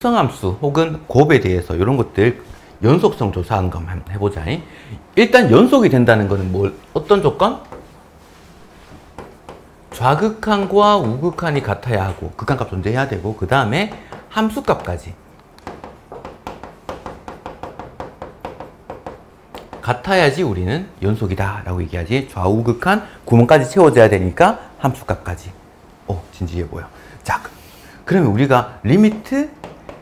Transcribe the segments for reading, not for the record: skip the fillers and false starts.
합성함수 혹은 곱에 대해서 이런 것들 연속성 조사한 거 한번 해보자. 일단 연속이 된다는 거는 어떤 조건? 좌극한과 우극한이 같아야 하고 극한값 존재해야 되고 그 다음에 함수값까지 같아야지 우리는 연속이다 라고 얘기하지. 좌우극한 구멍까지 채워져야 되니까 함수값까지. 진지해 보여. 자, 그러면 우리가 리미트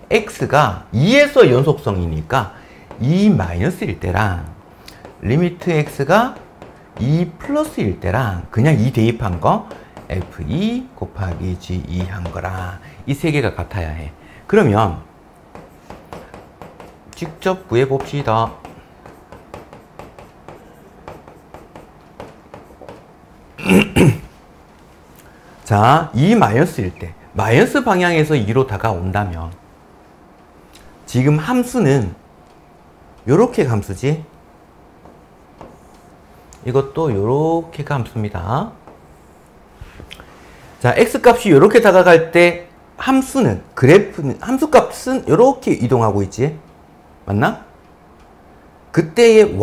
x가 2에서 연속성이니까 2-일 때랑 리미트 x가 2 플러스일 때랑 그냥 2 대입한 거 f2 곱하기 g2 한 거랑 이 세 개가 같아야 해. 그러면 직접 구해 봅시다. 자, 2-일 때 마이너스 방향에서 2로 다가온다면 지금 함수는 요렇게가 함수지. 이것도 요렇게가 함수입니다. 자, x값이 요렇게 다가갈 때 함수는 그래프는 함수값은 요렇게 이동하고 있지. 맞나? 그때의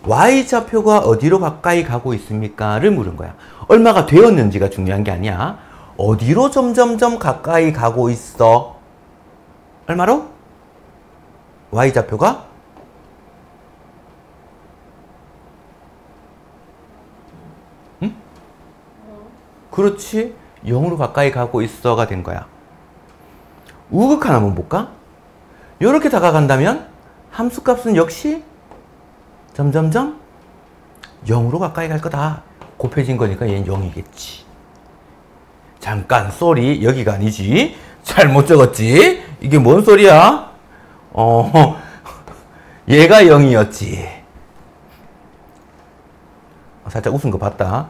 y좌표가 어디로 가까이 가고 있습니까?를 물은 거야. 얼마가 되었는지가 중요한 게 아니야. 어디로 점점점 가까이 가고 있어? 얼마로? y좌표가? 응? 그렇지. 0으로 가까이 가고 있어가 된 거야. 우극한 한번 볼까? 이렇게 다가간다면 함수값은 역시 점점점 0으로 가까이 갈 거다. 곱해진 거니까 얘는 0이겠지. 잠깐, 쏘리. 여기가 아니지. 잘못 적었지. 이게 뭔 소리야? 얘가 0이었지. 살짝 웃은 거 봤다.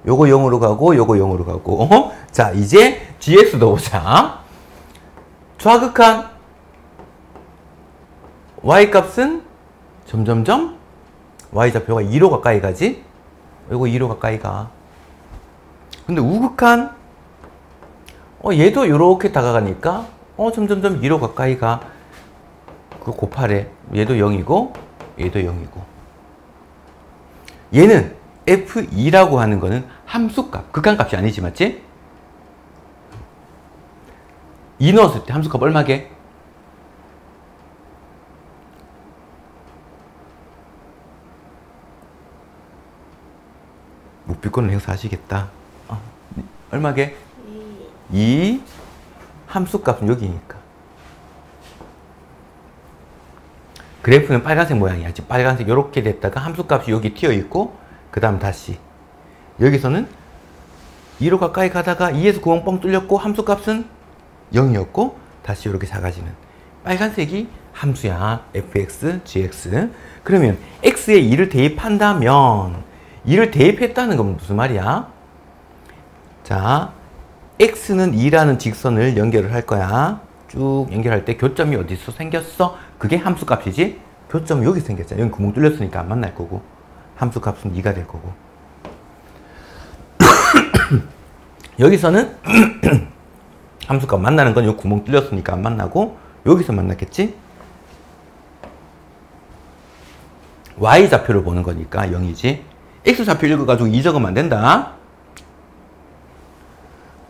요거 0으로 가고 요거 0으로 가고. 자, 이제 gx도 보자. 좌극한 y값은 점점점 y좌표가 2로 가까이 가지. 요거 2로 가까이 가. 근데 우극한 얘도 요렇게 다가가니까 점점점 2로 가까이 가. 그거 곱하래. 얘도 0이고 얘도 0이고. 얘는 f2라고 하는 거는 함수값, 극한값이 아니지, 맞지? 2 넣었을 때 함수값 얼마게? 묵비권을 행사하시겠다. 얼마게? 2. 함수값은 여기니까. 그래프는 빨간색 모양이야. 지금 빨간색 이렇게 됐다가 함수값이 여기 튀어 있고 그 다음 다시 여기서는 2로 가까이 가다가 2에서 구멍 뻥 뚫렸고 함수값은 0이었고 다시 이렇게 작아지는 빨간색이 함수야. fx, gx. 그러면 x에 2를 대입한다면 2를 대입했다는 건 무슨 말이야? 자, x는 2라는 직선을 연결을 할 거야. 쭉 연결할 때 교점이 어디서 생겼어? 그게 함수값이지? 교점이 여기 생겼잖아. 여기 구멍 뚫렸으니까 안 만날 거고. 함수값은 2가 될 거고. 여기서는 함수값 만나는 건 여기 구멍 뚫렸으니까 안 만나고 여기서 만났겠지? y좌표를 보는 거니까 0이지. x좌표 읽어가지고 2 적으면 안 된다.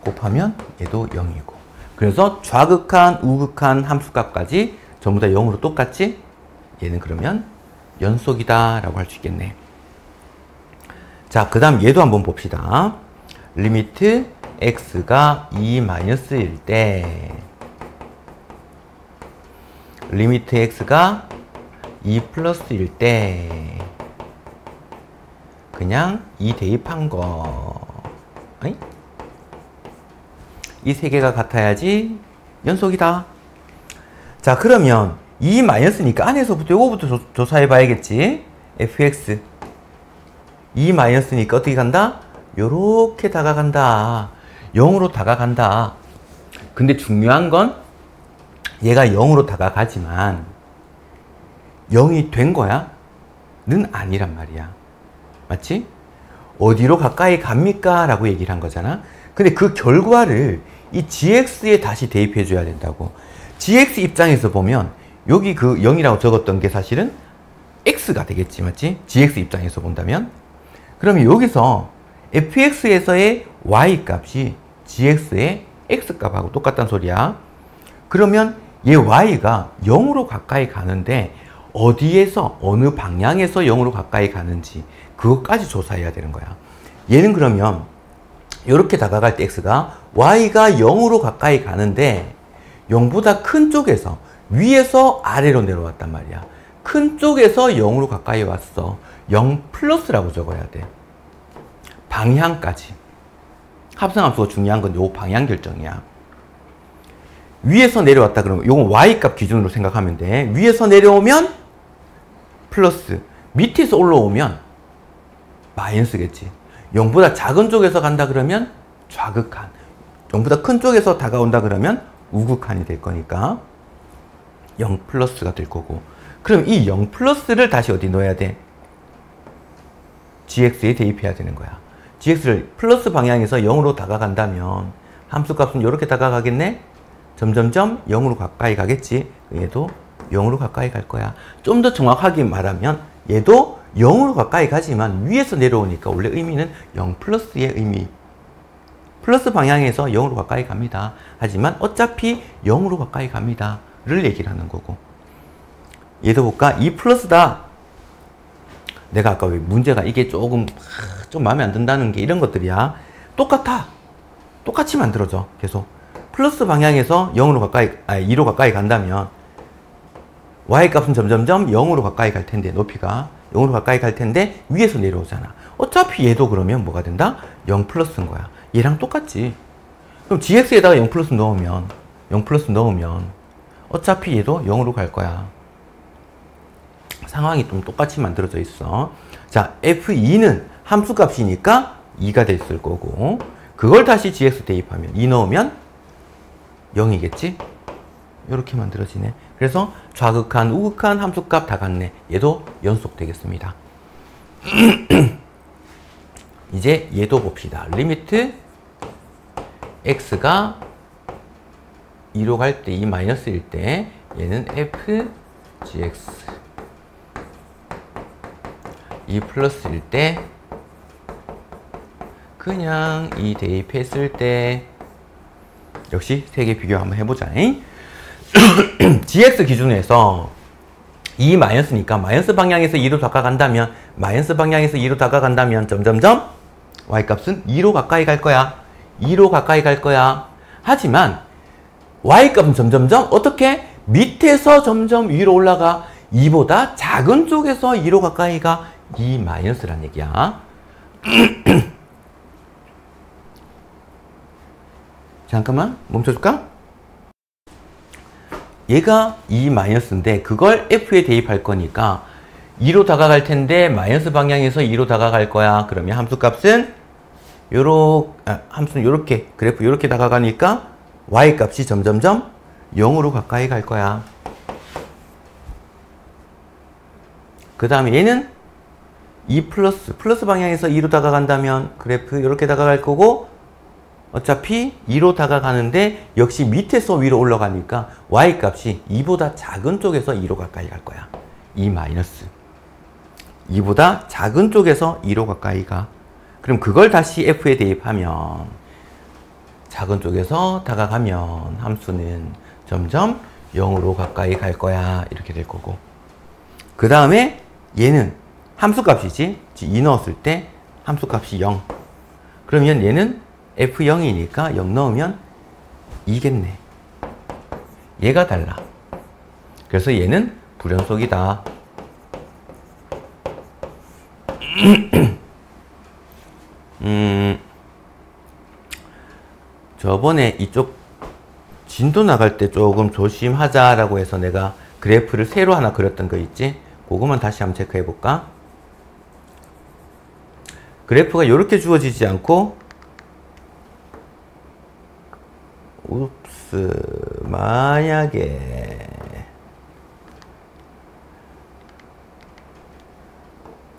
곱하면 얘도 0이고. 그래서 좌극한, 우극한 함수값까지 전부 다 0으로 똑같지? 얘는 그러면 연속이다 라고 할 수 있겠네. 자, 그 다음 얘도 한번 봅시다. 리미트 x가 2-일 때 리미트 x가 2 플러스일 때 그냥 2 대입한 거. 이 세 개가 같아야지 연속이다. 자, 그러면 2-니까 안에서부터 요거부터 조사해 봐야겠지. fx 2-니까 어떻게 간다? 요렇게 다가간다. 0으로 다가간다. 근데 중요한 건 얘가 0으로 다가가지만 0이 된 거야? 는 아니란 말이야. 맞지? 어디로 가까이 갑니까? 라고 얘기를 한 거잖아. 근데 그 결과를 이 gx에 다시 대입해 줘야 된다고. gx 입장에서 보면 여기 그 0이라고 적었던 게 사실은 x가 되겠지, 맞지? gx 입장에서 본다면. 그러면 여기서 fx에서의 y 값이 gx의 x 값하고 똑같다는 소리야. 그러면 얘 y가 0으로 가까이 가는데 어디에서, 어느 방향에서 0으로 가까이 가는지 그것까지 조사해야 되는 거야. 얘는 그러면 이렇게 다가갈 때 x가 y가 0으로 가까이 가는데 0보다 큰 쪽에서, 위에서 아래로 내려왔단 말이야. 큰 쪽에서 0으로 가까이 왔어. 0 플러스라고 적어야 돼. 방향까지. 합성함수가 중요한 건 요 방향 결정이야. 위에서 내려왔다 그러면 요건 y값 기준으로 생각하면 돼. 위에서 내려오면 플러스, 밑에서 올라오면 마이너스겠지. 0보다 작은 쪽에서 간다 그러면 좌극한, 0보다 큰 쪽에서 다가온다 그러면 우극한이 될 거니까 0 플러스가 될 거고. 그럼 이 0 플러스를 다시 어디 넣어야 돼? gx에 대입해야 되는 거야. gx를 플러스 방향에서 0으로 다가간다면 함수값은 이렇게 다가가겠네? 점점점 0으로 가까이 가겠지. 얘도 0으로 가까이 갈 거야. 좀 더 정확하게 말하면 얘도 0으로 가까이 가지만 위에서 내려오니까 원래 의미는 0 플러스의 의미. 플러스 방향에서 0으로 가까이 갑니다. 하지만 어차피 0으로 가까이 갑니다. 를 얘기를 하는 거고. 얘도 볼까? 2 플러스다. 내가 아까 왜 문제가 이게 조금 좀 마음에 안 든다는 게 이런 것들이야. 똑같아. 똑같이 만들어져. 계속. 플러스 방향에서 0으로 가까이, 2로 가까이 간다면 y값은 점점점 0으로 가까이 갈 텐데, 높이가 0으로 가까이 갈 텐데 위에서 내려오잖아. 어차피 얘도 그러면 뭐가 된다? 0 플러스인 거야. 얘랑 똑같지. 그럼 gx에다가 0 플러스 넣으면, 0 플러스 넣으면 어차피 얘도 0으로 갈 거야. 상황이 좀 똑같이 만들어져 있어. 자, f2는 함수값이니까 2가 됐을 거고, 그걸 다시 gx 대입하면 2 넣으면 0이겠지? 이렇게 만들어지네. 그래서 좌극한, 우극한 함수값 다 같네. 얘도 연속 되겠습니다. 이제 얘도 봅시다. 리미트 x가 2로 갈 때, 2 마이너스일 때 얘는 f gx, 2 플러스일 때 그냥 2 대입했을 때 역시 세 개 비교 한번 해보자. gx 기준에서 2 마이너스니까 마이너스 방향에서 2로 다가간다면, 마이너스 방향에서 2로 다가간다면 점점점 y값은 2로 가까이 갈 거야. 2로 가까이 갈 거야. 하지만 y값은 점점점 어떻게? 밑에서 점점 위로 올라가. 2보다 작은 쪽에서 2로 가까이 가. 2 마이너스란 얘기야. 잠깐만 멈춰줄까? 얘가 2 마이너스인데 그걸 f에 대입할 거니까 2로 다가갈 텐데 마이너스 방향에서 2로 다가갈 거야. 그러면 함수값은 함수는 요렇게, 그래프 요렇게 다가가니까 y값이 점점점 0으로 가까이 갈 거야. 그 다음에 얘는 2 플러스 방향에서 2로 다가간다면 그래프 요렇게 다가갈 거고, 어차피 2로 다가가는데 역시 밑에서 위로 올라가니까 y값이 2보다 작은 쪽에서 2로 가까이 갈 거야. 2 마이너스. 2보다 작은 쪽에서 2로 가까이 가. 그럼 그걸 다시 f에 대입하면 작은 쪽에서 다가가면 함수는 점점 0으로 가까이 갈 거야. 이렇게 될 거고. 그 다음에 얘는 함수값이지. 2 넣었을 때 함수값이 0. 그러면 얘는 f0이니까 0 넣으면 2겠네. 얘가 달라. 그래서 얘는 불연속이다. 저번에 이쪽 진도 나갈 때 조금 조심하자라고 해서 내가 그래프를 새로 하나 그렸던 거 있지? 그거만 다시 한번 체크해 볼까? 그래프가 이렇게 주어지지 않고, 만약에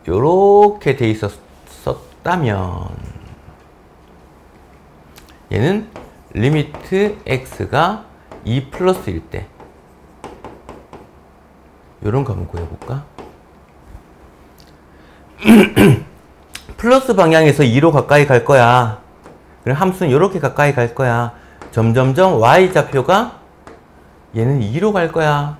요렇게 돼 있었다면 얘는 리미트 x가 2 플러스일 때 요런 거 한번 구해볼까? 플러스 방향에서 2로 가까이 갈 거야. 그럼 함수는 이렇게 가까이 갈 거야. 점점점 y좌표가 얘는 2로 갈 거야.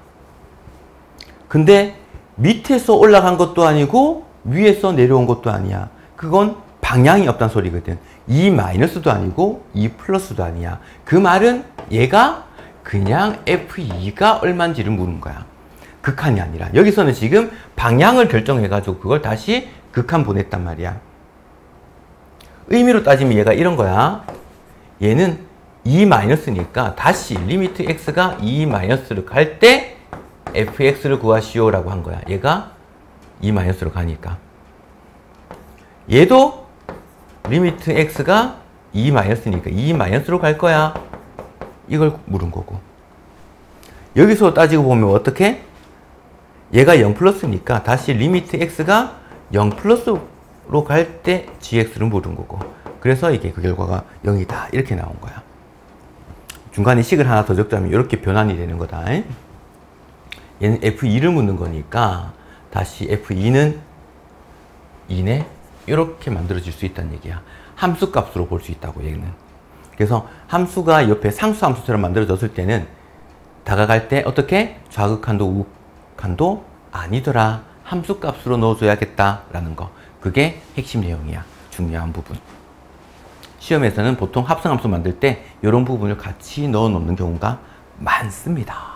근데 밑에서 올라간 것도 아니고 위에서 내려온 것도 아니야. 그건 방향이 없다는 소리거든. 2 마이너스도 아니고 2 플러스도 아니야. 그 말은 얘가 그냥 F2가 얼마인지를 물은 거야. 극한이 아니라. 여기서는 지금 방향을 결정해가지고 그걸 다시 극한 보냈단 말이야. 의미로 따지면 얘가 이런 거야. 얘는 2 마이너스니까 다시 리미트 x가 2 마이너스로 갈 때 fx를 구하시오 라고 한 거야. 얘가 2 마이너스로 가니까. 얘도 리미트 x가 2 마이너스니까 2 마이너스로 갈 거야. 이걸 물은 거고. 여기서 따지고 보면 어떻게? 얘가 0 플러스니까 다시 리미트 x가 0 플러스로 갈 때 gx를 물은 거고. 그래서 이게 그 결과가 0이다. 이렇게 나온 거야. 중간에 식을 하나 더 적자면 이렇게 변환이 되는 거다. 얘는 f2를 묻는 거니까 다시 f2는 2네 이렇게 만들어질 수 있다는 얘기야. 함수값으로 볼 수 있다고 얘는. 그래서 함수가 옆에 상수함수처럼 만들어졌을 때는 다가갈 때 어떻게? 좌극한도 우극한도 아니더라. 함수값으로 넣어줘야겠다라는 거. 그게 핵심 내용이야. 중요한 부분. 시험에서는 보통 합성함수 만들 때 이런 부분을 같이 넣어 놓는 경우가 많습니다.